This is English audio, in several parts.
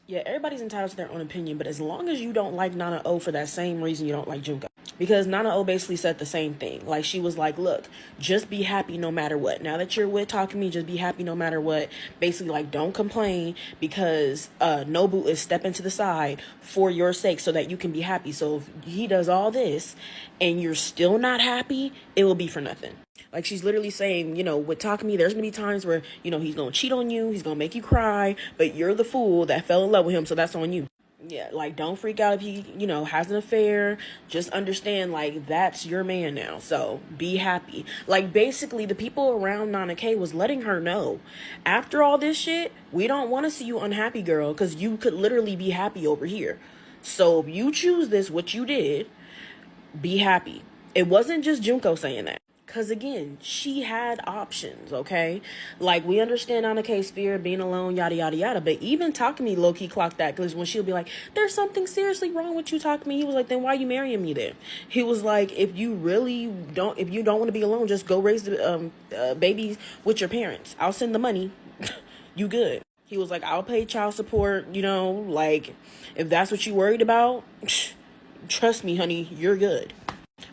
Yeah, everybody's entitled to their own opinion, but as long as you don't like Nana O for that same reason you don't like Junko. Because Nana O basically said the same thing. Like, she was like, look, just be happy no matter what. Now that you're with Talking Me, just be happy no matter what. Basically, like, don't complain because Nobu is stepping to the side for your sake so that you can be happy. So if he does all this and you're still not happy, it will be for nothing. Like, she's literally saying, with Talking Me, there's going to be times where, he's going to cheat on you. He's going to make you cry. But you're the fool that fell in love with him. So that's on you. Yeah, like, don't freak out if he, has an affair. Just understand, like, that's your man now. So be happy. Like, basically, the people around Nana K was letting her know, after all this shit, we don't want to see you unhappy, girl. Because you could literally be happy over here. So if you choose this, what you did, be happy. It wasn't just Junko saying that. Because, again, she had options, okay? Like, we understand Nana K's fear, being alone, yada, yada, yada. But even Talking Me low-key clocked that. Because when she'll be like, there's something seriously wrong with you, Talking Me. He was like, then why are you marrying me then? He was like, if you don't want to be alone, just go raise the babies with your parents. I'll send the money. You good. He was like, I'll pay child support, like, if that's what you worried about, trust me, honey, you're good.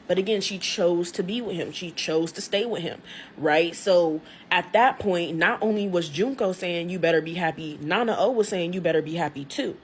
But again, she chose to be with him. She chose to stay with him, right? So at that point, not only was Junko saying you better be happy, Nana O was saying you better be happy too.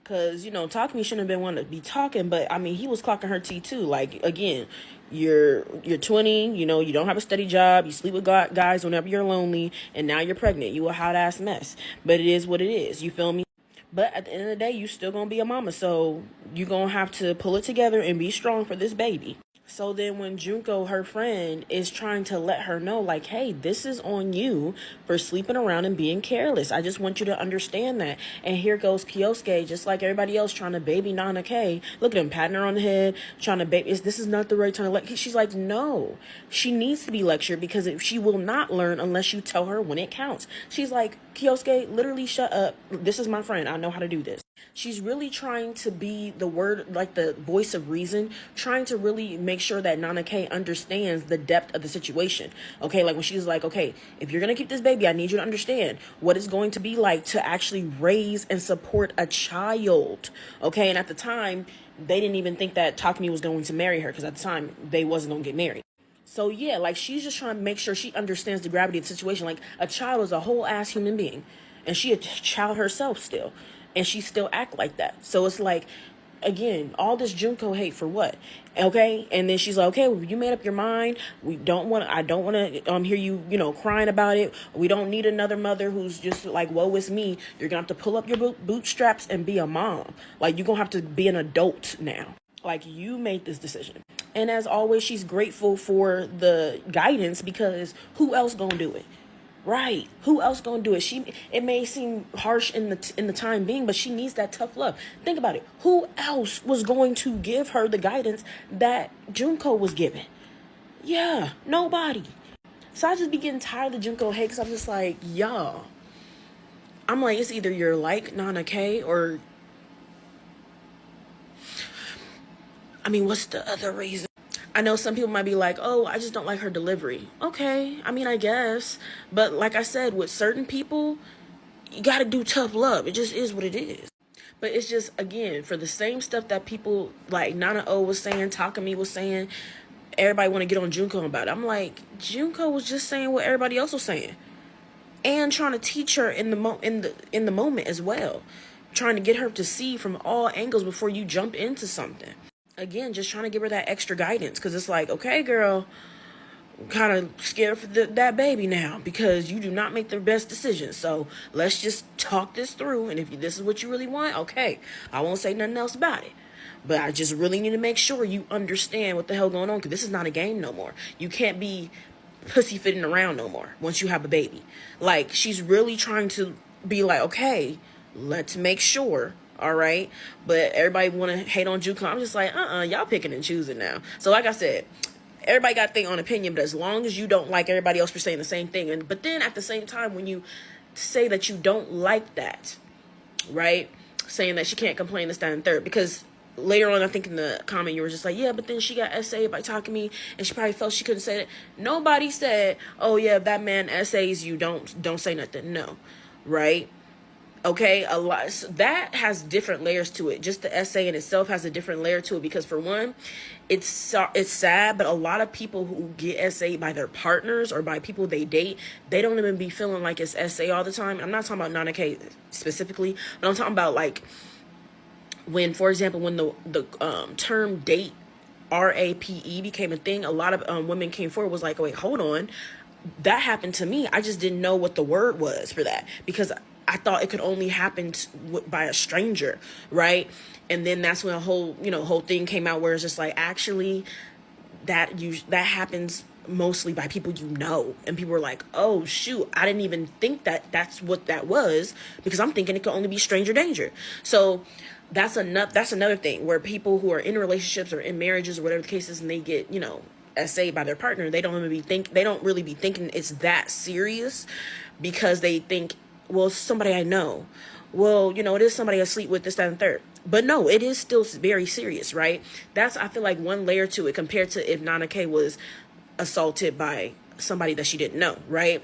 Because, Talking Me shouldn't have been one to be talking, but I mean, he was clocking her tea too. Like, again, you're 20, you don't have a steady job, you sleep with guys whenever you're lonely, and now you're pregnant. You a hot ass mess. But it is what it is. You feel me? But at the end of the day, you still gonna be a mama. So you're gonna have to pull it together and be strong for this baby. So then when Junko, her friend, is trying to let her know, like, hey, this is on you for sleeping around and being careless. I just want you to understand that. And here goes Kyosuke, just like everybody else, trying to baby Nana K. Look at him, patting her on the head, trying to baby. This is not the right time to let. She's like, no, she needs to be lectured because she will not learn unless you tell her when it counts. She's like, Kyosuke, literally shut up. This is my friend. I know how to do this. She's really trying to be the word, like the voice of reason, trying to really make sure that Nana K understands the depth of the situation. Okay, like when she's like, okay, if you're going to keep this baby, I need you to understand what it's going to be like to actually raise and support a child. Okay, and at the time, they didn't even think that Takumi was going to marry her because at the time, they wasn't going to get married. So yeah, like she's just trying to make sure she understands the gravity of the situation. Like a child is a whole ass human being and she a child herself still. And she still act like that. So it's like, again, all this Junko hate for what? Okay? And then she's like, okay, well, you made up your mind. I don't want to hear you, crying about it. We don't need another mother who's just like, woe is me. You're going to have to pull up your bootstraps and be a mom. Like, you're going to have to be an adult now. Like, you made this decision. And as always, she's grateful for the guidance because who else going to do it? Right. Who else gonna do it? It may seem harsh in the time being, but she needs that tough love. Think about it. Who else was going to give her the guidance that Junko was given? Yeah, nobody. So I just be getting tired of Junko hate because I'm just like, y'all. I'm like, it's either you're like Nana K or, I mean, what's the other reason? I know some people might be like, oh, I just don't like her delivery. Okay, I mean, I guess. But like I said, with certain people, you got to do tough love. It just is what it is. But it's just, again, for the same stuff that people like Nana O was saying, Takumi was saying, everybody want to get on Junko about it. I'm like, Junko was just saying what everybody else was saying. And trying to teach her in the moment as well. Trying to get her to see from all angles before you jump into something. Again, just trying to give her that extra guidance because it's like, okay, girl, I'm kind of scared for that baby now because you do not make the best decisions. So let's just talk this through. And if this is what you really want, okay, I won't say nothing else about it. But I just really need to make sure you understand what the hell going on because this is not a game no more. You can't be pussyfooting around no more once you have a baby. Like, she's really trying to be like, okay, let's make sure. All right. But everybody want to hate on Junko. I'm just like, y'all picking and choosing now. So like I said, everybody got their own opinion, but as long as you don't like everybody else for saying the same thing. But then at the same time, when you say that you don't like that, right? Saying that she can't complain this, that, and third. Because later on, I think in the comment, you were just like, yeah, but then she got essayed by Takumi and she probably felt she couldn't say it. Nobody said, oh yeah, if that man essays you, don't say nothing. No. Right? Okay, a lot, so that has different layers to it. Just the essay in itself has a different layer to it, because for one, it's sad, but a lot of people who get essayed by their partners or by people they date, they don't even be feeling like it's essay all the time. I'm not talking about Nana K specifically, but I'm talking about like when, for example, when the term date, RAPE, became a thing, a lot of women came forward, was like, wait, hold on, that happened to me. I just didn't know what the word was for that, because I thought it could only happen by a stranger, right? And then that's when a whole thing came out where it's just like, actually, that happens mostly by people you know. And people were like, oh shoot, I didn't even think that's what that was, because I'm thinking it could only be stranger danger. So that's another thing where people who are in relationships or in marriages or whatever the case is, and they get essayed by their partner, they don't really be thinking it's that serious, because they think, well, somebody I know. Well, it is somebody I sleep with, this, that, and third. But no, it is still very serious, right? That's, I feel like, one layer to it compared to if Nana K was assaulted by somebody that she didn't know, right?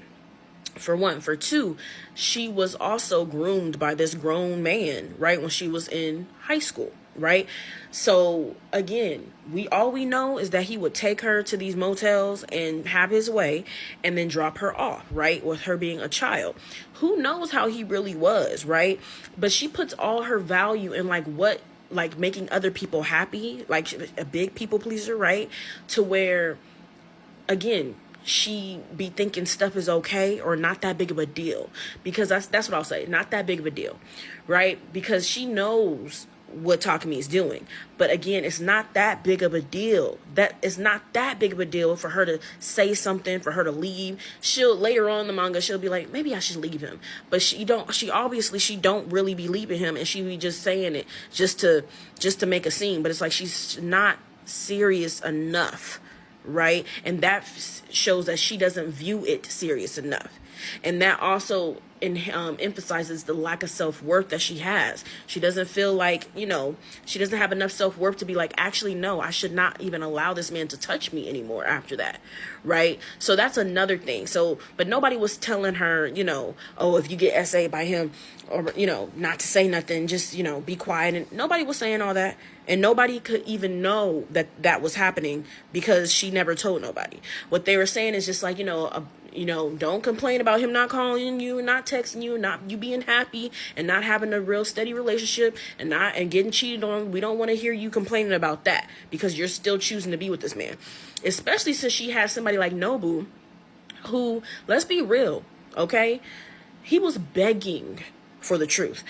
For one. For two, she was also groomed by this grown man, right, when she was in high school, right? So again, all we know is that he would take her to these motels and have his way, and then drop her off, right, with her being a child. Who knows how he really was, right? But she puts all her value in like making other people happy, like a big people pleaser, right? To where, again, she be thinking stuff is okay or not that big of a deal, because that's what I'll say, not that big of a deal, right? Because she knows what Talk to Me is doing, but again, it's not that big of a deal. That is not that big of a deal for her to say something, for her to leave. She'll later on in the manga, she'll be like, maybe I should leave him, but she obviously don't really be leaving him, and she be just saying it just to make a scene. But it's like she's not serious enough, right? And that shows that she doesn't view it serious enough. And that also emphasizes the lack of self-worth that she has. She doesn't feel like, she doesn't have enough self-worth to be like, actually, no, I should not even allow this man to touch me anymore after that, right? So that's another thing. So, but nobody was telling her, oh, if you get essayed by him, or, not to say nothing, just, be quiet. And nobody was saying all that. And nobody could even know that was happening, because she never told nobody. What they were saying is just like, don't complain about him not calling you and not texting you, not you being happy and not having a real steady relationship and getting cheated on. We don't want to hear you complaining about that, because you're still choosing to be with this man. Especially since she has somebody like Nobu, who, let's be real, okay? He was begging for the truth.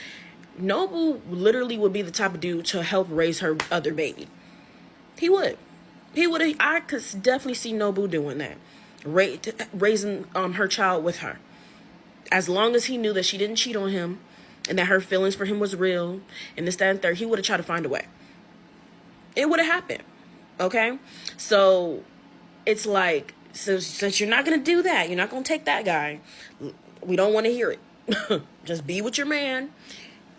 Nobu literally would be the type of dude to help raise her other baby. He would. I could definitely see Nobu doing that. Raising her child with her. As long as he knew that she didn't cheat on him, and that her feelings for him was real, and this, that, and third, he would have tried to find a way. It would have happened. Okay? So, it's like, since you're not going to do that, you're not going to take that guy, we don't want to hear it. Just be with your man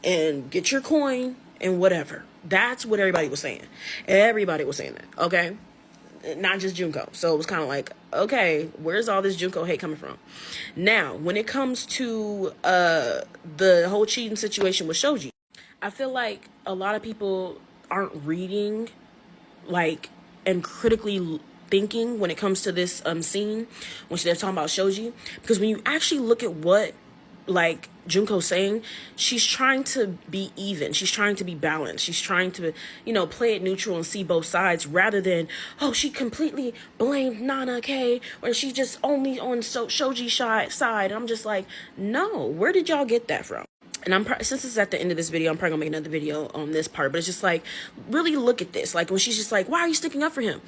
and get your coin and whatever. That's what everybody was saying. Everybody was saying that, okay? Not just Junko. So it was kind of like, okay, where's all this Junko hate coming from? Now, when it comes to the whole cheating situation with Shoji, I feel like a lot of people aren't reading, and critically thinking when it comes to this scene, when they're talking about Shoji. Because when you actually look at what Junko's saying, she's trying to be even. She's trying to be balanced. She's trying to, play it neutral and see both sides, rather than, oh, she completely blamed Nana K, or she just only on Shoji's side. I'm just like, no, where did y'all get that from? And since it's at the end of this video, I'm probably gonna make another video on this part, but it's just like, really look at this. Like, when she's just like, why are you sticking up for him?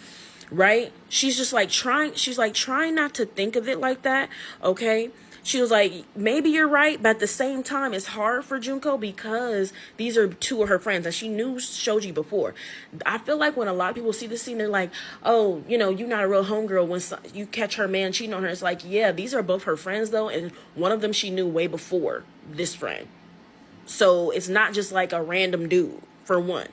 Right? She's just like trying not to think of it like that. Okay. She was like, maybe you're right, but at the same time, it's hard for Junko because these are two of her friends, and she knew Shoji before. I feel like when a lot of people see this scene, they're like, oh, you're not a real homegirl when you catch her man cheating on her. It's like, yeah, these are both her friends, though, and one of them she knew way before this friend. So it's not just like a random dude, for one.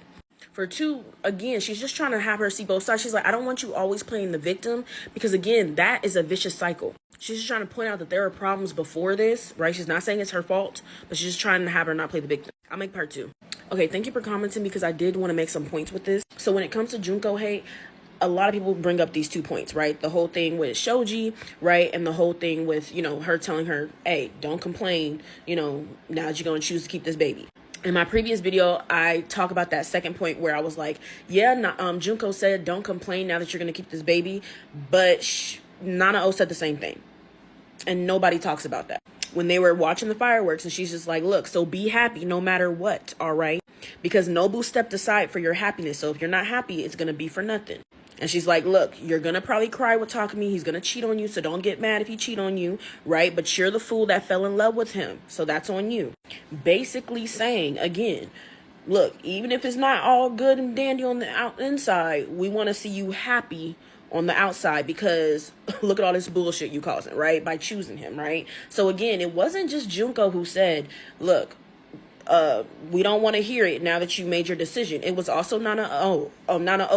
For two, again, she's just trying to have her see both sides. She's like, I don't want you always playing the victim, because again, that is a vicious cycle. She's just trying to point out that there are problems before this, right? She's not saying it's her fault, but she's just trying to have her not play the victim. I'll make part 2. Okay, thank you for commenting, because I did want to make some points with this. So when it comes to Junko hate, a lot of people bring up these 2 points, right? The whole thing with Shoji, right? And the whole thing with, you know, her telling her, hey, don't complain, you know, now that you're going to choose to keep this baby. In my previous video, I talk about that second point where I was like, yeah, Junko said, don't complain now that you're going to keep this baby. But Nana-O said the same thing. And nobody talks about that. When they were watching the fireworks, and she's just like, look, so be happy no matter what, all right? Because Nobu stepped aside for your happiness. So if you're not happy, it's going to be for nothing. And she's like, look, you're going to probably cry with Takumi. He's going to cheat on you. So don't get mad if he cheat on you, right? But you're the fool that fell in love with him. So that's on you. Basically saying, again, look, even if it's not all good and dandy on the inside, we want to see you happy on the outside, because look at all this bullshit you causing, right? By choosing him, right? So again, it wasn't just Junko who said, look, we don't want to hear it now that you made your decision. It was also Nana-O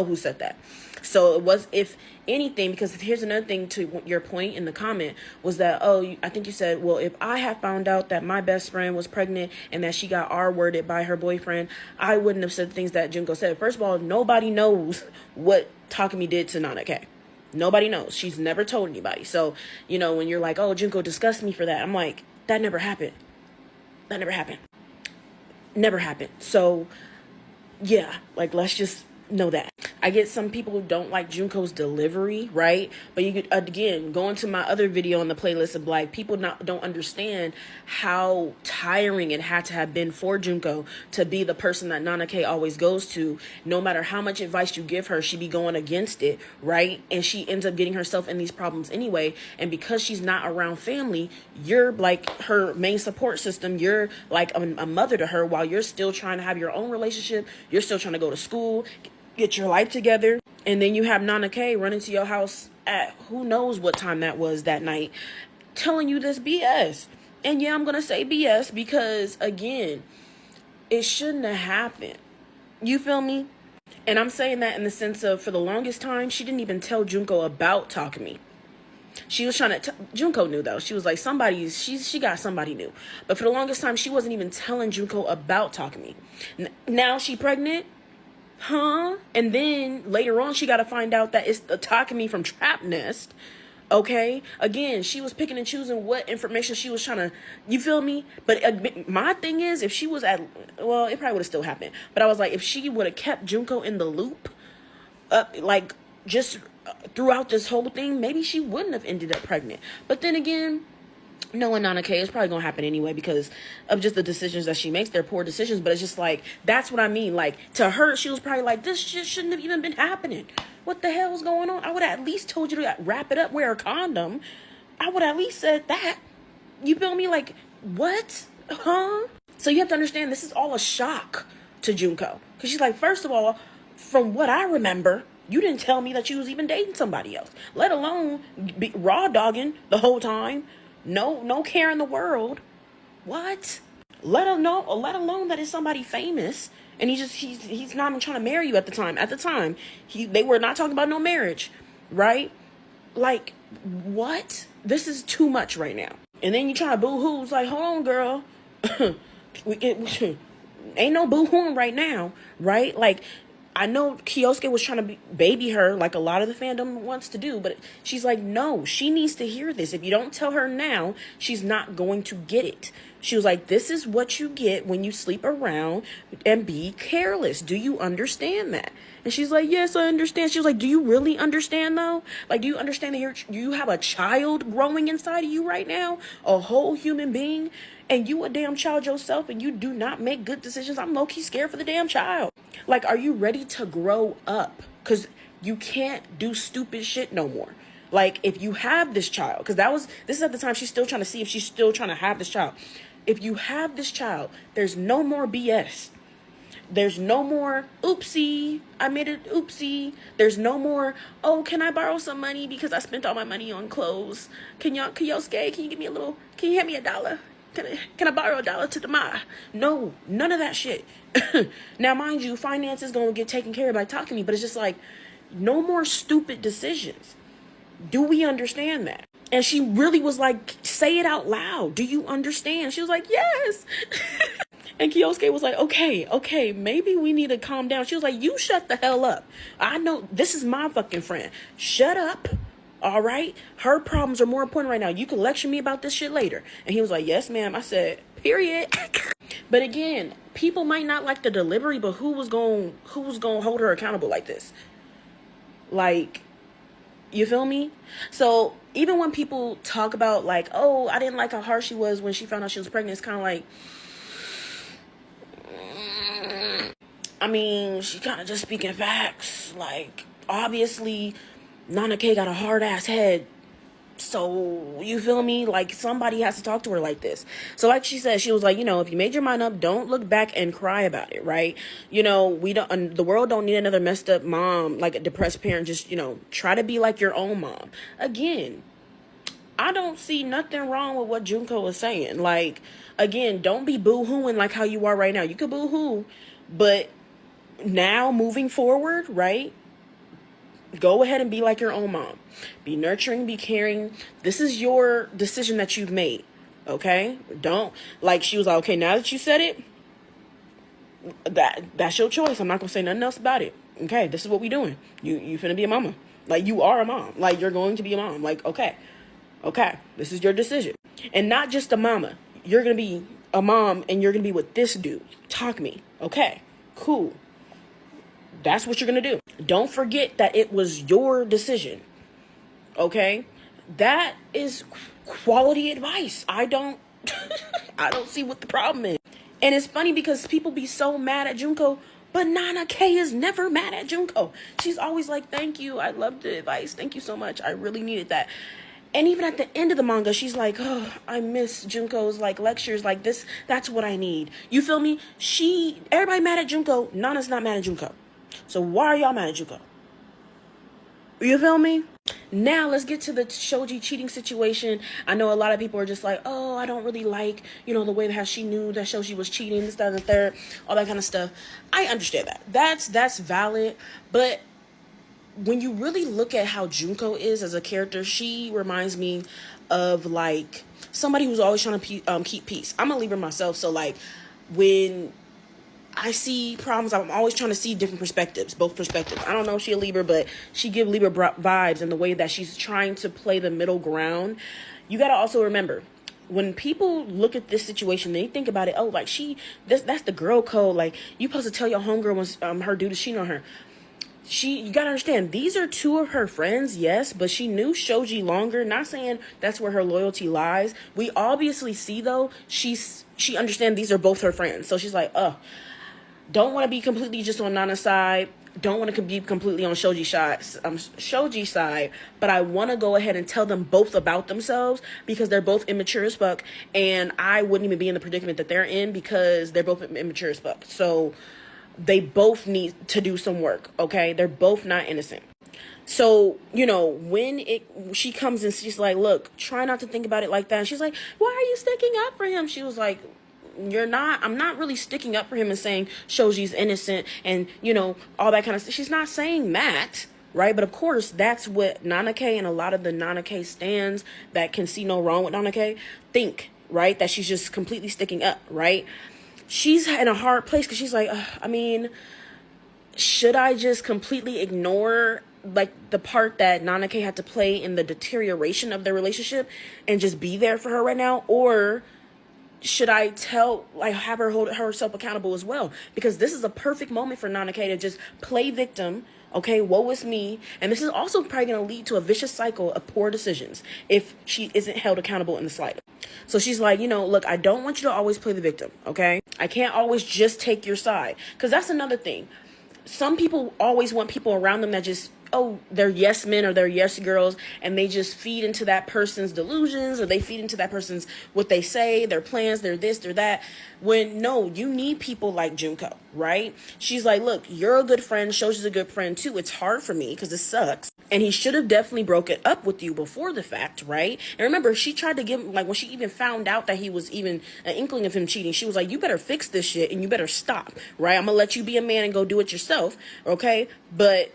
who said that. So it was, if anything, because here's another thing to your point in the comment, was that, I think you said, well, if I had found out that my best friend was pregnant and that she got R-worded by her boyfriend, I wouldn't have said things that Junko said. First of all, nobody knows what Takumi did to Nana-K. Nobody knows. She's never told anybody. So, you know, when you're like, oh, Junko discussed me for that, I'm like, that never happened. That never happened. Never happened. So, yeah, like, let's just know that. I get some people who don't like Junko's delivery, right? But you could, again, going to my other video on the playlist of like, people don't understand how tiring it had to have been for Junko to be the person that Nana-K always goes to. No matter how much advice you give her, she be going against it, right? And she ends up getting herself in these problems anyway. And because she's not around family, you're like her main support system. You're like a mother to her while you're still trying to have your own relationship. You're still trying to go to school, get your life together, and then you have Nana-K run into your house at who knows what time that was that night, telling you this BS. And yeah, I'm gonna say BS because, again, it shouldn't have happened. You feel me? And I'm saying that in the sense of, for the longest time, she didn't even tell Junko about Takumi. She was trying to, Junko knew though. She was like, she got somebody new. But for the longest time, she wasn't even telling Junko about Takumi. Now she pregnant. Huh? And then later on, she got to find out that it's Takumi from Trap Nest. Okay? Again, she was picking and choosing what information she was trying to, you feel me? But my thing is, if she was well, it probably would have still happened. But I was like, if she would have kept Junko in the loop, like just throughout this whole thing, maybe she wouldn't have ended up pregnant. But then again, knowing Nana-K, it's probably gonna happen anyway because of just the decisions that she makes. They're poor decisions, but it's just like, that's what I mean. Like, to her, she was probably like, this shit shouldn't have even been happening. What the hell is going on? I would have at least told you to wrap it up, wear a condom. I would have at least said that. You feel me? Like, what? Huh? So you have to understand, this is all a shock to Junko. Because she's like, first of all, from what I remember, you didn't tell me that you was even dating somebody else, let alone be raw dogging the whole time. No care in the world. What? Let alone that it's somebody famous, and he's not even trying to marry you at the time. At the time, they were not talking about no marriage, right? Like, what? This is too much right now. And then you try to boo-hoo. It's like, hold on, girl. Ain't no boo-hooing right now, right? Like, I know Kyosuke was trying to baby her like a lot of the fandom wants to do, but she's like, no, she needs to hear this. If you don't tell her now, she's not going to get it. She was like, this is what you get when you sleep around and be careless. Do you understand that? And she's like, yes, I understand. She was like, do you really understand though? Like, do you understand that you have a child growing inside of you right now? A whole human being? And you a damn child yourself, and you do not make good decisions. I'm low-key scared for the damn child. Like, are you ready to grow up? Because you can't do stupid shit no more. Like, if you have this child, because this is at the time she's still trying to see if she's still trying to have this child. If you have this child, there's no more BS. There's no more, oopsie, I made it, oopsie. There's no more, oh, can I borrow some money because I spent all my money on clothes? Kyosuke, can you give me can you hand me $1? Can I borrow $1 to the ma? No, none of that shit. Now, mind you, finance is going to get taken care of by talking to me, but it's just like, no more stupid decisions. Do we understand that? And she really was like, say it out loud. Do you understand? She was like, yes. And Kyosuke was like, okay, maybe we need to calm down. She was like, you shut the hell up. I know this is my fucking friend. Shut up. All right. Her problems are more important right now. You can lecture me about this shit later. And he was like, yes, ma'am. I said, period. But again, people might not like the delivery, but who was going to hold her accountable like this? Like, you feel me? So even when people talk about like, oh, I didn't like how harsh she was when she found out she was pregnant, it's kind of like, I mean, she kind of just speaking facts. Like, obviously, Nana K got a hard ass head. So, you feel me? Like, somebody has to talk to her like this. So, like she said, she was like, if you made your mind up, don't look back and cry about it, right? The world don't need another messed up mom, like a depressed parent. Just, try to be like your own mom. Again, I don't see nothing wrong with what Junko was saying. Like, again, don't be boo-hooing like how you are right now. You could boo-hoo, but now moving forward, right? Go ahead and be like your own mom. Be nurturing, be caring. This is your decision that you've made. Okay? Don't, like, she was like, okay, now that you said it, that's your choice. I'm not gonna say nothing else about it. Okay, this is what we doing. You finna be a mama. Like, you are a mom. Like, you're going to be a mom. Like, okay, this is your decision. And not just a mama. You're gonna be a mom and you're gonna be with this dude. Talk me. Okay, cool. That's what you're going to do. Don't forget that it was your decision. Okay? That is quality advice. I don't see what the problem is. And it's funny because people be so mad at Junko, but Nana K is never mad at Junko. She's always like, thank you. I love the advice. Thank you so much. I really needed that. And even at the end of the manga, she's like, oh, I miss Junko's like lectures like this. That's what I need. You feel me? Everybody mad at Junko. Nana's not mad at Junko. So why are y'all mad at Junko? You feel me? Now let's get to the Shoji cheating situation. I know a lot of people are just like, oh, I don't really like, the way how she knew that Shoji was cheating, this, that, and the third, all that kind of stuff. I understand that. That's valid. But when you really look at how Junko is as a character, she reminds me of like somebody who's always trying to keep peace. I'm a Libra myself, so like when I see problems, I'm always trying to see different perspectives, both perspectives. I don't know if she's a Libra, but she give Libra vibes in the way that she's trying to play the middle ground. You got to also remember, when people look at this situation, they think about it, oh, like that's the girl code. Like, you supposed to tell your homegirl when her dude is cheating on her. You got to understand, these are two of her friends, yes, but she knew Shoji longer. Not saying that's where her loyalty lies. We obviously see, though, she understands these are both her friends. So she's like, don't want to be completely just on Nana's side. Don't want to be completely on Shoji's side. But I want to go ahead and tell them both about themselves because they're both immature as fuck. And I wouldn't even be in the predicament that they're in because they're both immature as fuck. So they both need to do some work, okay? They're both not innocent. So, when she comes and she's like, look, try not to think about it like that. And she's like, why are you sticking up for him? She was like, I'm not really sticking up for him and saying Shoji's innocent and, all that kind of stuff. She's not saying that, right? But of course, that's what Nana K and a lot of the Nana K stans that can see no wrong with Nana K think, right? That she's just completely sticking up, right? She's in a hard place because she's like, should I just completely ignore like the part that Nana K had to play in the deterioration of their relationship and just be there for her right now? Or should I have her hold herself accountable as well? Because this is a perfect moment for Nana K to just play victim. Okay, woe is me. And this is also probably going to lead to a vicious cycle of poor decisions if she isn't held accountable in the slightest. So she's like, look, I don't want you to always play the victim, okay? I can't always just take your side. Because that's another thing. Some people always want people around them that just, they're yes men or they're yes girls, and they just feed into that person's delusions, or they feed into that person's what they say, their plans, their this, their that. When no, you need people like Junko, right? She's like, look, you're a good friend. Shoji's a good friend too. It's hard for me because it sucks. And he should have definitely broken up with you before the fact, right? And remember, she tried to give, like, when she even found out that he was even an inkling of him cheating, she was like, you better fix this shit and you better stop, right? I'm gonna let you be a man and go do it yourself, okay? But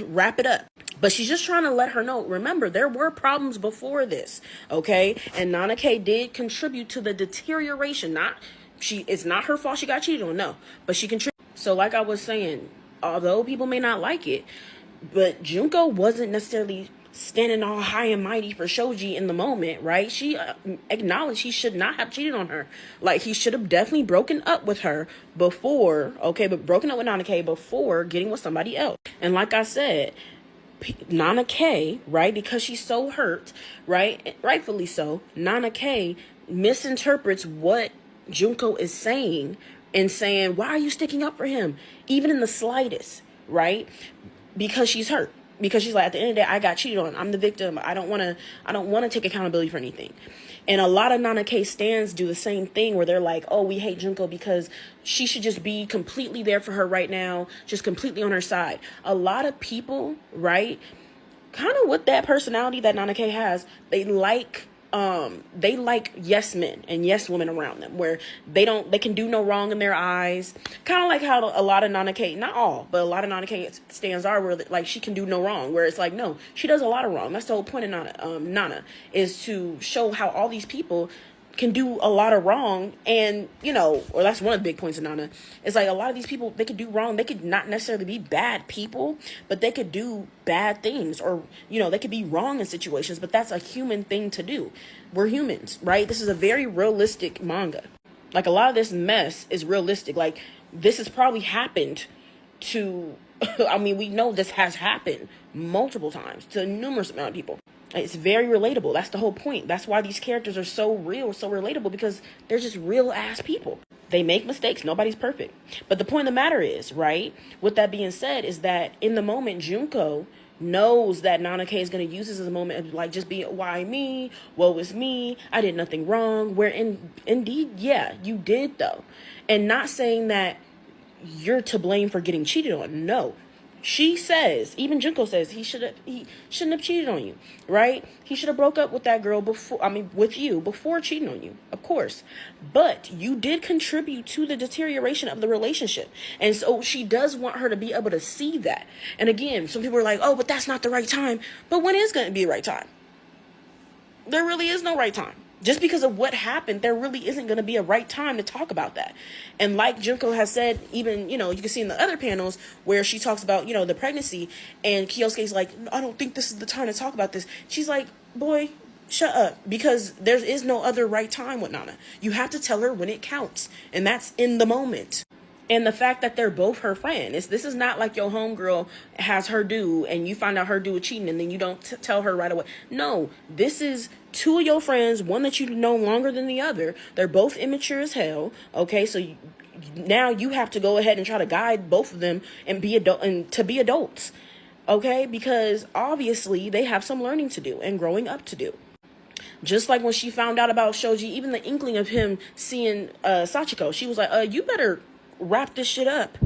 wrap it up. But she's just trying to let her know, remember, there were problems before this, okay? And Nana K did contribute to the deterioration. It's not her fault she got cheated on, no. But she contributed. So like I was saying, although people may not like it, but Junko wasn't necessarily standing all high and mighty for Shoji in the moment, right? She acknowledged he should not have cheated on her. Like, he should have definitely broken up with her before, okay? But broken up with Nana K before getting with somebody else. And like I said, Nana K, right, because she's so hurt, right, rightfully so, Nana K misinterprets what Junko is saying and saying, why are you sticking up for him? Even in the slightest, right? Because she's hurt. Because she's like, at the end of the day, I got cheated on. I'm the victim. I don't want to take accountability for anything. And a lot of Nana K stans do the same thing where they're like, oh, we hate Junko because she should just be completely there for her right now, just completely on her side. A lot of people, right, kind of with that personality that Nana K has, they like yes men and yes women around them, where they can do no wrong in their eyes. Kind of like how a lot of Nana K, not all, but a lot of Nana K stands are, where like she can do no wrong, where it's like, no, she does a lot of wrong. That's the whole point of Nana, is to show how all these people can do a lot of wrong. And, you know, or that's one of the big points of Nana. It's like a lot of these people, they could do wrong. They could not necessarily be bad people, but they could do bad things, or, you know, they could be wrong in situations, but that's a human thing to do. We're humans, right? This is a very realistic manga. Like, a lot of this mess is realistic. Like, this has probably happened to, I mean, we know this has happened multiple times to a numerous amount of people. It's very relatable. That's the whole point. That's why these characters are so real, so relatable, because they're just real ass people. They make mistakes. Nobody's perfect. But the point of the matter is, right, with that being said, is that in the moment, Junko knows that Nana K is going to use this as a moment of, like, just be, why me? Woe is me. I did nothing wrong. Where indeed, yeah, you did, though. And not saying that you're to blame for getting cheated on. No. She says, even Junko says, he shouldn't have cheated on you, right? He should have broke up with that girl with you before cheating on you, of course. But you did contribute to the deterioration of the relationship. And so she does want her to be able to see that. And again, some people are like, oh, but that's not the right time. But when is going to be the right time? There really is no right time. Just because of what happened, there really isn't going to be a right time to talk about that. And like Junko has said, even, you know, you can see in the other panels where she talks about, you know, the pregnancy, and Kyosuke's like, I don't think this is the time to talk about this. She's like, boy, shut up, because there is no other right time with Nana. You have to tell her when it counts, and that's in the moment. And the fact that they're both her friends. This is not like your homegirl has her dude and you find out her dude cheating and then you don't tell her right away. No, this is two of your friends, one that you know longer than the other. They're both immature as hell. Okay, so now you have to go ahead and try to guide both of them and be adults. Okay, because obviously they have some learning to do and growing up to do. Just like when she found out about Shoji, even the inkling of him seeing Sachiko, she was like, you better wrap this shit up,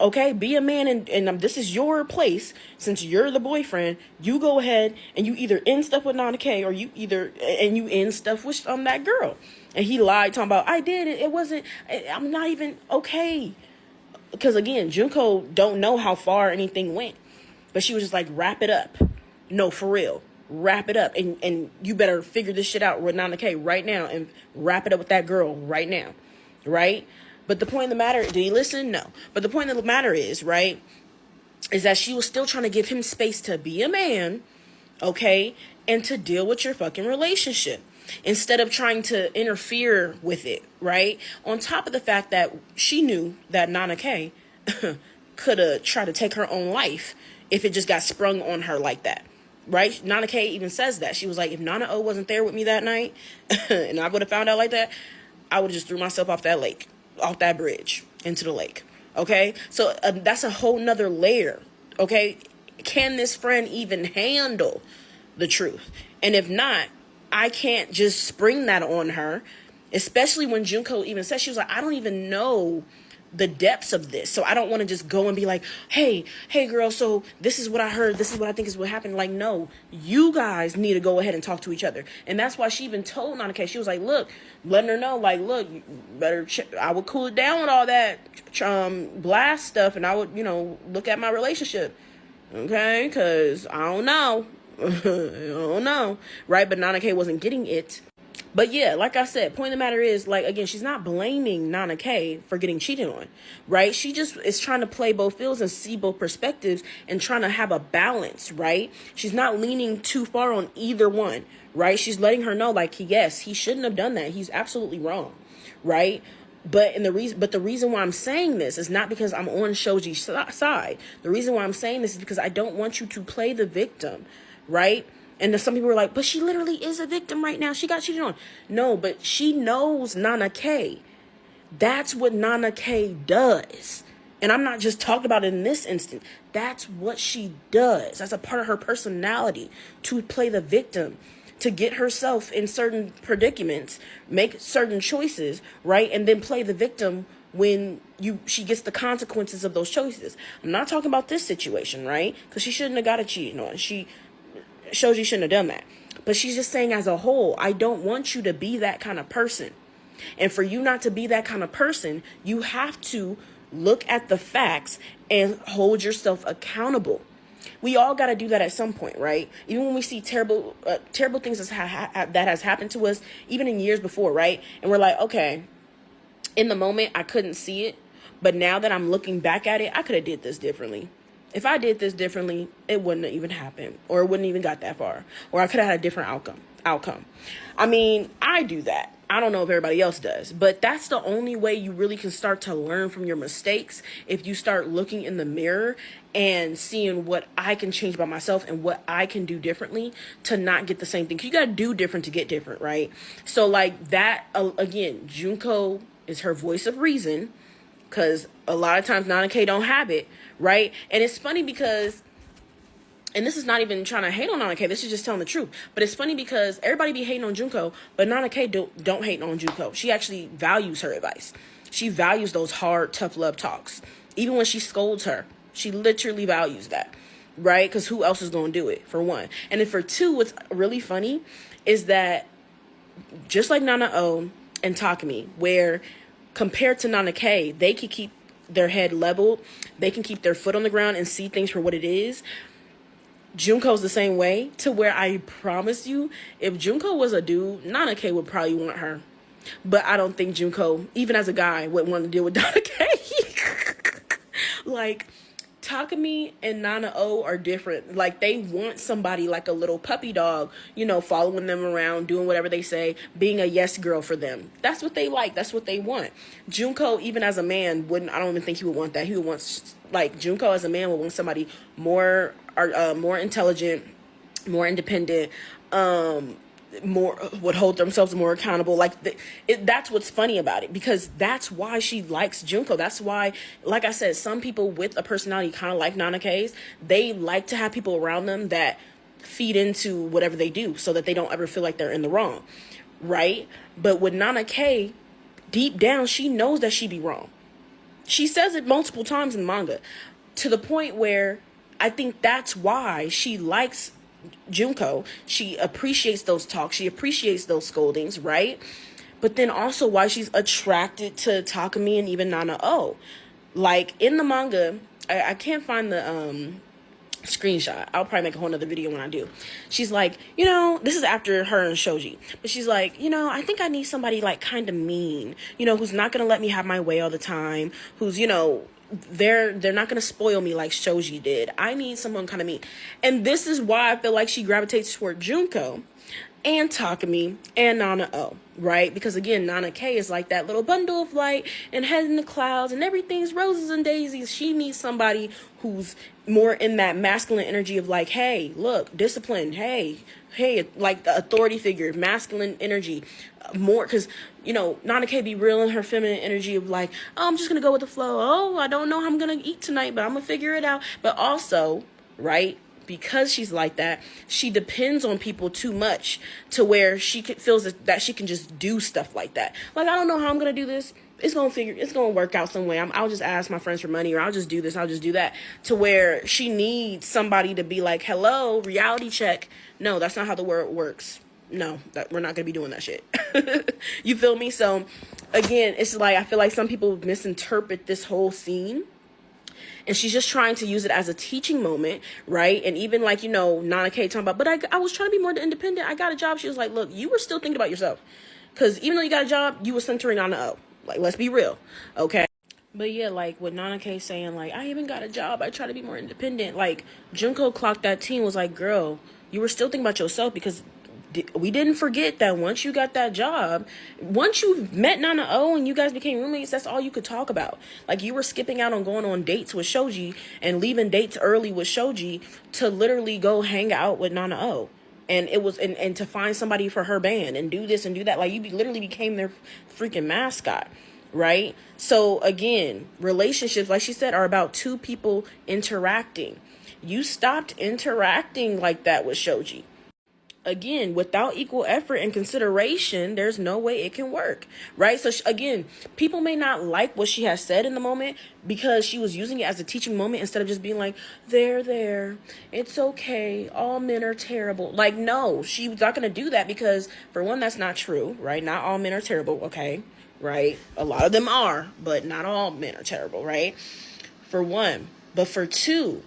okay? Be a man, and this is your place. Since you're the boyfriend, you go ahead and you either end stuff with Nana K, or you end stuff with that girl. And he lied, talking about, I did it. It wasn't. I'm not even okay. Because again, Junko don't know how far anything went, but she was just like, wrap it up. No, for real, wrap it up, and you better figure this shit out with Nana K right now, and wrap it up with that girl right now, right? But the point of the matter, did he listen? No. But the point of the matter is, right, is that she was still trying to give him space to be a man, okay, and to deal with your fucking relationship instead of trying to interfere with it, right? On top of the fact that she knew that Nana K could have tried to take her own life if it just got sprung on her like that, right? Nana K even says that. She was like, if Nana O wasn't there with me that night and I would have found out like that, I would have just threw myself off that bridge into the lake. Okay, so that's a whole nother layer. Okay, can this friend even handle the truth? And if not, I can't just spring that on her, especially when Junko even said, she was like, I don't even know the depths of this. So I don't want to just go and be like, hey girl, so this is what I heard, this is what I think is what happened. Like, no, you guys need to go ahead and talk to each other. And that's why she even told Nana K, she was like, look, letting her know, like, look, you better I would cool it down with all that blast stuff, and I would, look at my relationship, okay, because I don't know. I don't know, right? But Nana K wasn't getting it. But yeah, like I said, point of the matter is, like, again, she's not blaming Nana K for getting cheated on, right? She just is trying to play both fields and see both perspectives and trying to have a balance, right? She's not leaning too far on either one, right? She's letting her know, like, yes, he shouldn't have done that. He's absolutely wrong, right? But the reason why I'm saying this is not because I'm on Shoji's side. The reason why I'm saying this is because I don't want you to play the victim, right? And then some people are like, but she literally is a victim right now. She got cheated on. No, but she knows Nana K. That's what Nana K does. And I'm not just talking about it in this instant. That's what she does. That's a part of her personality, to play the victim, to get herself in certain predicaments, make certain choices, right? And then play the victim when she gets the consequences of those choices. I'm not talking about this situation, right? Because she shouldn't have got a cheating on. Shoji shouldn't have done that. But she's just saying, as a whole, I don't want you to be that kind of person. And for you not to be that kind of person, you have to look at the facts and hold yourself accountable. We all got to do that at some point, right? Even when we see terrible things that has happened to us, even in years before, right? And we're like, okay, in the moment, I couldn't see it. But now that I'm looking back at it, I could have did this differently. If I did this differently, it wouldn't have even happened, or it wouldn't even got that far, or I could have had a different outcome. I mean, I do that. I don't know if everybody else does, but that's the only way you really can start to learn from your mistakes. If you start looking in the mirror and seeing what I can change about myself and what I can do differently to not get the same thing. 'Cause you got to do different to get different, right? So like that, again, Junko is her voice of reason. Because a lot of times Nana K don't have it, right? And it's funny because, and this is not even trying to hate on Nana K, this is just telling the truth. But it's funny because everybody be hating on Junko, but Nana K don't hate on Junko. She actually values her advice. She values those hard, tough love talks. Even when she scolds her, she literally values that, right? Because who else is going to do it, for one? And then for two, what's really funny is that just like Nana O and Takumi, where compared to Nana K, they can keep their head leveled. They can keep their foot on the ground and see things for what it is. Junko's the same way, to where I promise you, if Junko was a dude, Nana K would probably want her. But I don't think Junko, even as a guy, would want to deal with Nana K. Like, Takumi and Nana O are different. Like, they want somebody like a little puppy dog, following them around, doing whatever they say, being a yes girl for them. That's what they like. That's what they want. Junko, even as a man, I don't even think he would want that. He would want, like, Junko as a man would want somebody more intelligent, more independent, would hold themselves more accountable. Like, that's what's funny about it, because that's why she likes Junko. That's why, like I said, some people with a personality kind of like Nana K's, they like to have people around them that feed into whatever they do so that they don't ever feel like they're in the wrong, right? But with Nana K, deep down, she knows that she be wrong. She says it multiple times in manga, to the point where I think that's why she likes Junko. She appreciates those talks. She appreciates those scoldings, right? But then also why she's attracted to Takumi and even Nana O. Like, in the manga, I can't find the screenshot. I'll probably make a whole nother video when I do. She's like, this is after her and Shoji, but she's like, I think I need somebody like kind of mean, who's not gonna let me have my way all the time, who's, they're not gonna spoil me like Shoji did. I need someone kind of mean. And this is why I feel like she gravitates toward Junko and Takumi and Nana O, right? Because again, Nana K is like that little bundle of light and head in the clouds and everything's roses and daisies. She needs somebody who's more in that masculine energy of like, hey, look, discipline, hey, like the authority figure, masculine energy, more, because Nana K be real in her feminine energy of like, oh, I'm just gonna go with the flow. Oh, I don't know how I'm gonna eat tonight, but I'm gonna figure it out. But also, right, because she's like that, she depends on people too much to where she feels that she can just do stuff like that. Like, I don't know how I'm gonna do this. it's gonna work out some way. I'll just ask my friends for money, or I'll just do this, I'll just do that. To where she needs somebody to be like, hello, reality check. No, that's not how the world works. No, that we're not gonna be doing that shit. You feel me? So again, it's like I feel like some people misinterpret this whole scene, and she's just trying to use it as a teaching moment, right? And even like, Nana K talking about, but I was trying to be more independent. I got a job. She was like, look, you were still thinking about yourself. Because even though you got a job, you were centering Nana O. Like, let's be real, okay? But yeah, like with Nana K saying like, I even got a job. I try to be more independent. Like Junko clocked that team, was like, girl, you were still thinking about yourself, because we didn't forget that once you got that job, once you met Nana O and you guys became roommates, that's all you could talk about. Like you were skipping out on going on dates with Shoji and leaving dates early with Shoji to literally go hang out with Nana O. And it was, and to find somebody for her band and do this and do that. Like you literally became their freaking mascot, right? So again, relationships, like she said, are about two people interacting. You stopped interacting like that with Shoji. Again, without equal effort and consideration, there's no way it can work, right? So again, people may not like what she has said in the moment because she was using it as a teaching moment instead of just being like, there, it's okay, all men are terrible. Like, no, she was not going to do that because, for one, that's not true, right? Not all men are terrible, okay, right? A lot of them are, but not all men are terrible, right? For one. But for two,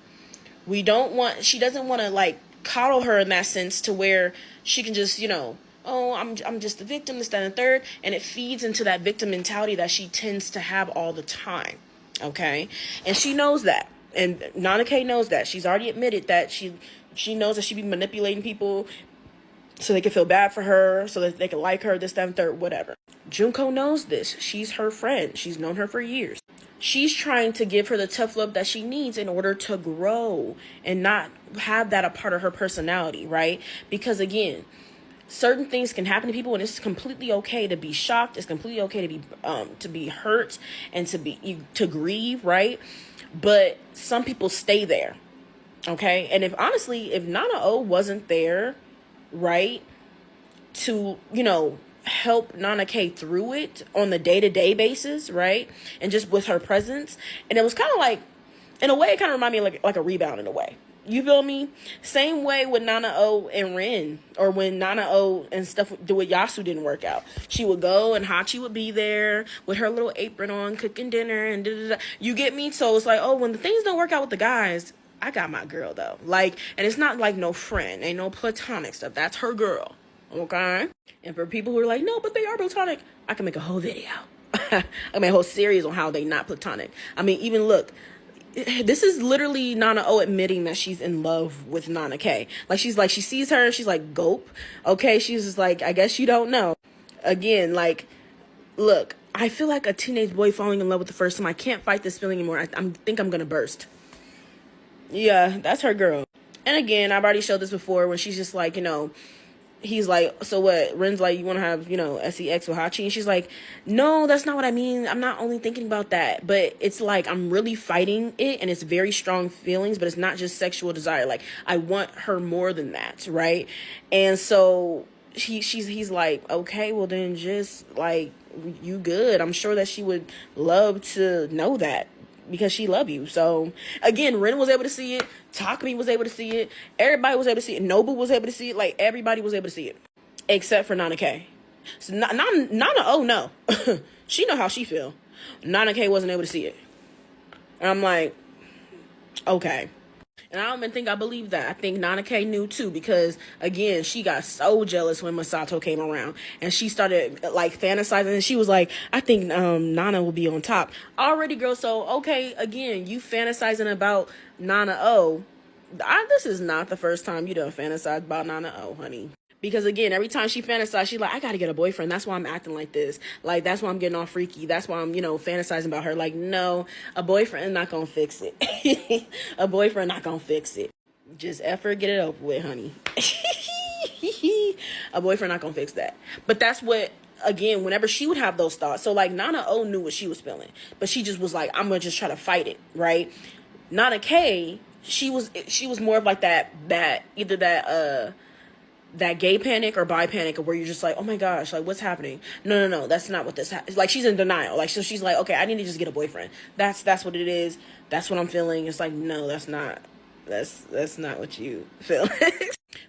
she doesn't want to, like, coddle her in that sense to where she can just, oh, I'm just the victim, this, that, and the third. And it feeds into that victim mentality that she tends to have all the time. Okay. And she knows that. And Nana K knows that. She's already admitted that she knows that she be manipulating people so they can feel bad for her, so that they can like her, this, that, and third, whatever. Junko knows this. She's her friend. She's known her for years. She's trying to give her the tough love that she needs in order to grow and not have that a part of her personality, right? Because again, certain things can happen to people, and it's completely okay to be shocked. It's completely okay to be hurt and to grieve, right? But some people stay there, okay? And if Nana O wasn't there, right, to help Nana K through it on the day-to-day basis, right? And just with her presence. And it was kind of like, in a way, it kind of reminded me of like a rebound in a way. You feel me? Same way with Nana O and Rin, or when Nana O and stuff with Yasu didn't work out. She would go and Hachi would be there with her little apron on, cooking dinner and da-da-da. You get me? So it's like, oh, when the things don't work out with the guys, I got my girl though. Like, and it's not like no friend, ain't no platonic stuff. That's her girl. Okay? And for people who are like, no, but they are platonic, I can make a whole video. I can make a whole series on how they not platonic. I mean, even look, this is literally Nana O admitting that she's in love with Nana K. Like, she sees her, she's like, gulp. Okay? She's just like, I guess you don't know. Again, like, look, I feel like a teenage boy falling in love with the first time. I can't fight this feeling anymore. I think I'm gonna burst. Yeah, that's her girl. And again, I've already showed this before when she's just like, he's like, so what? Ren's like, you want to have, sex with Hachi? And she's like, no, that's not what I mean. I'm not only thinking about that. But it's like, I'm really fighting it. And it's very strong feelings. But it's not just sexual desire. Like, I want her more than that. Right? And so he's like, okay, well then just like, you good. I'm sure that she would love to know that, because she love you. So again, Ren was able to see it. Takumi was able to see it. Everybody was able to see it. Nobu was able to see it. Like, everybody was able to see it, except for Nana K. So Nana O, no. She know how she feel. Nana K wasn't able to see it. And I'm like, okay. And I don't even think I believe that. I think Nana K knew too, because again, she got so jealous when Masato came around, and she started like fantasizing, and she was like, I think Nana will be on top already, girl. So okay, again, you fantasizing about Nana O. This is not the first time you done fantasized about Nana O, honey. Because again, every time she fantasized, she's like, I gotta get a boyfriend. That's why I'm acting like this. Like, that's why I'm getting all freaky. That's why I'm, fantasizing about her. Like, no, a boyfriend is not gonna fix it. A boyfriend not gonna fix it. Just effort, get it over with, honey. A boyfriend not gonna fix that. But that's what, again, whenever she would have those thoughts. So, like, Nana O knew what she was feeling. But she just was like, I'm gonna just try to fight it, right? Nana K, she was more of like that that gay panic or bi panic, where you're just like, oh my gosh, like what's happening? No, that's not what this like she's in denial. Like, so she's like, okay, I need to just get a boyfriend. That's what it is. That's what I'm feeling. It's like, no, that's not what you feel.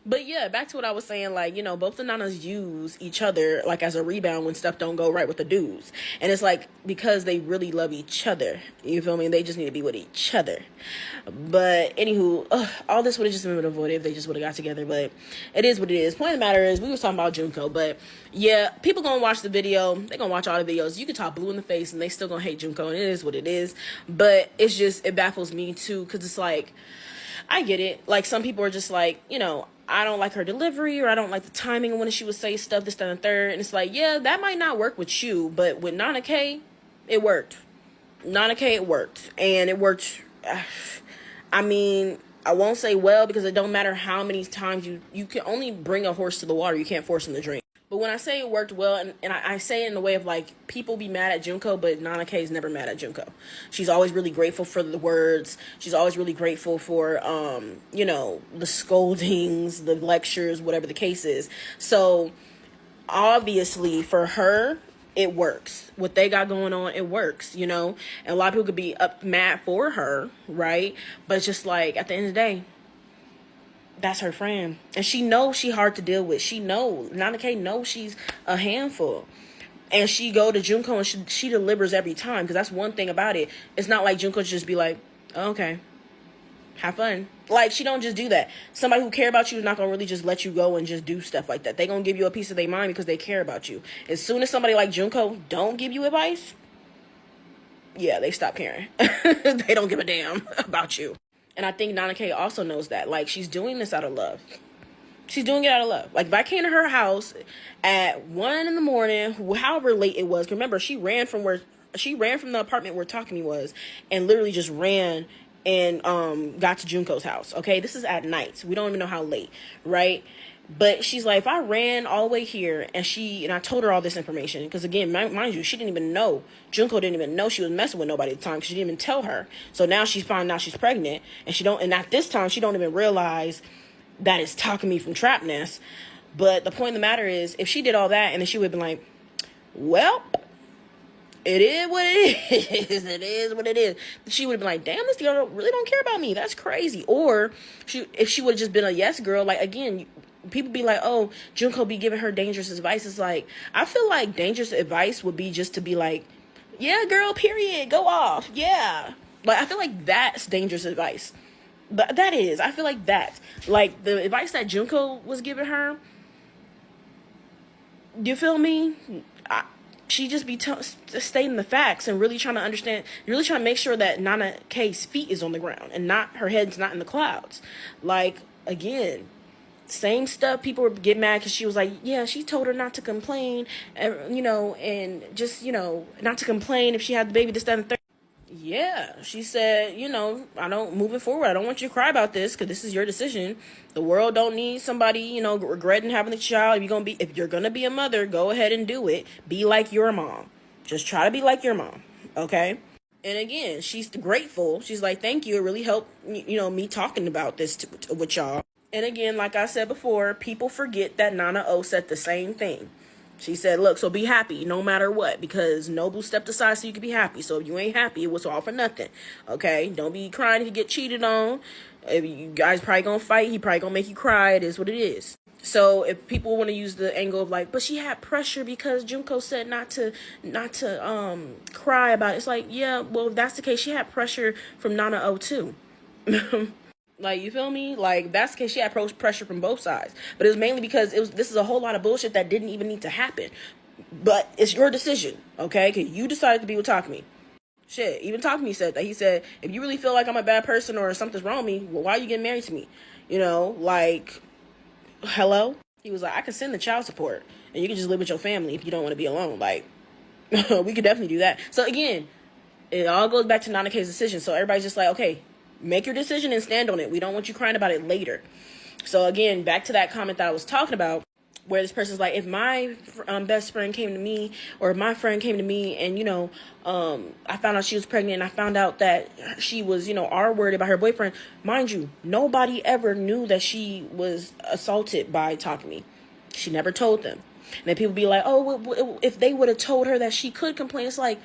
But yeah, back to what I was saying, like, you know, both the nanas use each other like as a rebound when stuff don't go right with the dudes. And it's like, because they really love each other, you feel me? They just need to be with each other. But anywho, all this would have just been avoided if they just would have got together. But it is what it is. Point of the matter is, we was talking about Junko, but yeah, people gonna watch the video. They gonna watch all the videos. You can talk blue in the face and they still gonna hate Junko, and it is what it is. But it's just, it baffles me too, because it's like, I get it. Like, some people are just like, you know, I don't like her delivery, or I don't like the timing when she would say stuff, this, that, and the third. And it's like, yeah, that might not work with you, but with Nana K, it worked. Nana K, it worked. And it worked, I mean, I won't say well, because it don't matter how many times you can only bring a horse to the water. You can't force him to drink. But when I say it worked well, and I say it in the way of like, people be mad at Junko, but Nana K is never mad at Junko. She's always really grateful for the words. She's always really grateful for, you know, the scoldings, the lectures, whatever the case is. So obviously for her, it works. What they got going on, it works, you know. And a lot of people could be mad for her, right? But it's just like, at the end of the day, that's her friend. And she knows she hard to deal with. She knows. Nana K knows she's a handful. And she go to Junko and she delivers every time. Because that's one thing about it. It's not like Junko just be like, oh, okay, have fun. Like, she don't just do that. Somebody who care about you is not going to really just let you go and just do stuff like that. They going to give you a piece of their mind because they care about you. As soon as somebody like Junko don't give you advice, yeah, they stop caring. They don't give a damn about you. And I think Nana K also knows that. Like, she's doing this out of love. She's doing it out of love. Like, if I came to her house at 1 a.m, however late it was, remember, she ran from the apartment where Takumi was, and literally just ran and got to Junko's house. Okay, this is at night. We don't even know how late, right? But she's like, if I ran all the way here, and I told her all this information, because again, mind you, she didn't even know, Junko didn't even know she was messing with nobody at the time, because she didn't even tell her. So now she's finding out she's pregnant, and at this time, she don't even realize that it's Takumi from Trap Nest. But the point of the matter is, if she did all that, and then she would have been like, well, it is what it is. It is what it is. She would have been like, damn, this girl really don't care about me. That's crazy. Or if she would have just been a yes girl, like, again, people be like, oh, Junko be giving her dangerous advice. It's like, I feel like dangerous advice would be just to be like, yeah, girl, period, go off, yeah. Like, I feel like that's dangerous advice. But that is, I feel like that. Like, the advice that Junko was giving her, you feel me? She just be stating the facts and really trying to understand, really trying to make sure that Nana K's feet is on the ground and not her head's not in the clouds. Like, again, same stuff. People would get mad because she was like, yeah, she told her not to complain, you know, and just, you know, not to complain if she had the baby, this, that, and the third. Yeah, she said, you know, moving forward, I don't want you to cry about this because this is your decision. The world don't need somebody, you know, regretting having the child. If you're going to be a mother, go ahead and do it. Be like your mom. Just try to be like your mom. Okay. And again, she's grateful. She's like, thank you. It really helped, you know, me talking about this with y'all. And again, like I said before, people forget that Nana O said the same thing. She said, look, so be happy no matter what, because Nobu stepped aside so you can be happy. So if you ain't happy, it was all for nothing. Okay? Don't be crying if you get cheated on. If you guys probably gonna fight. He probably gonna make you cry. It is what it is. So if people want to use the angle of like, but she had pressure because Junko said not to cry about it. It's like, yeah, well, if that's the case, she had pressure from Nana O too. Like, you feel me? Like, that's the case. She had pressure from both sides. But it was mainly because this is a whole lot of bullshit that didn't even need to happen. But it's your decision, okay? Because you decided to be with Takumi. Shit, even Takumi said that. He said, if you really feel like I'm a bad person or something's wrong with me, well, why are you getting married to me? You know, like, hello? He was like, I can send the child support. And you can just live with your family if you don't want to be alone. Like, we could definitely do that. So, again, it all goes back to Nana K's decision. So, everybody's just like, okay, make your decision and stand on it. We don't want you crying about it later. So again, back to that comment that I was talking about. where this person's like, if my best friend came to me, or if my friend came to me and, I found out she was pregnant, and I found out that she was, R-worded by her boyfriend. Mind you, nobody ever knew that she was assaulted by Takumi. She never told them. And then people be like, oh, if they would have told her that she could complain. It's like,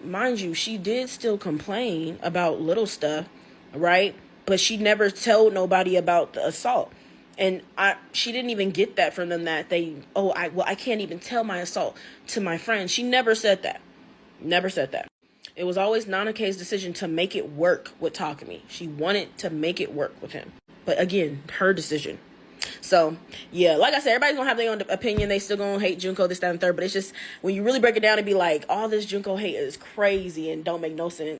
mind you, she did still complain about little stuff, right? But she never told nobody about the assault. And she didn't even get that from them, that I can't even tell my assault to my friend. She never said that. Never said that. It was always Nana K's decision to make it work with Takumi. She wanted to make it work with him. But again, her decision. So, yeah, like I said, everybody's gonna have their own opinion. They still gonna hate Junko, this, that, and third. But it's just, when you really break it down and be like, all this Junko hate is crazy and don't make no sense.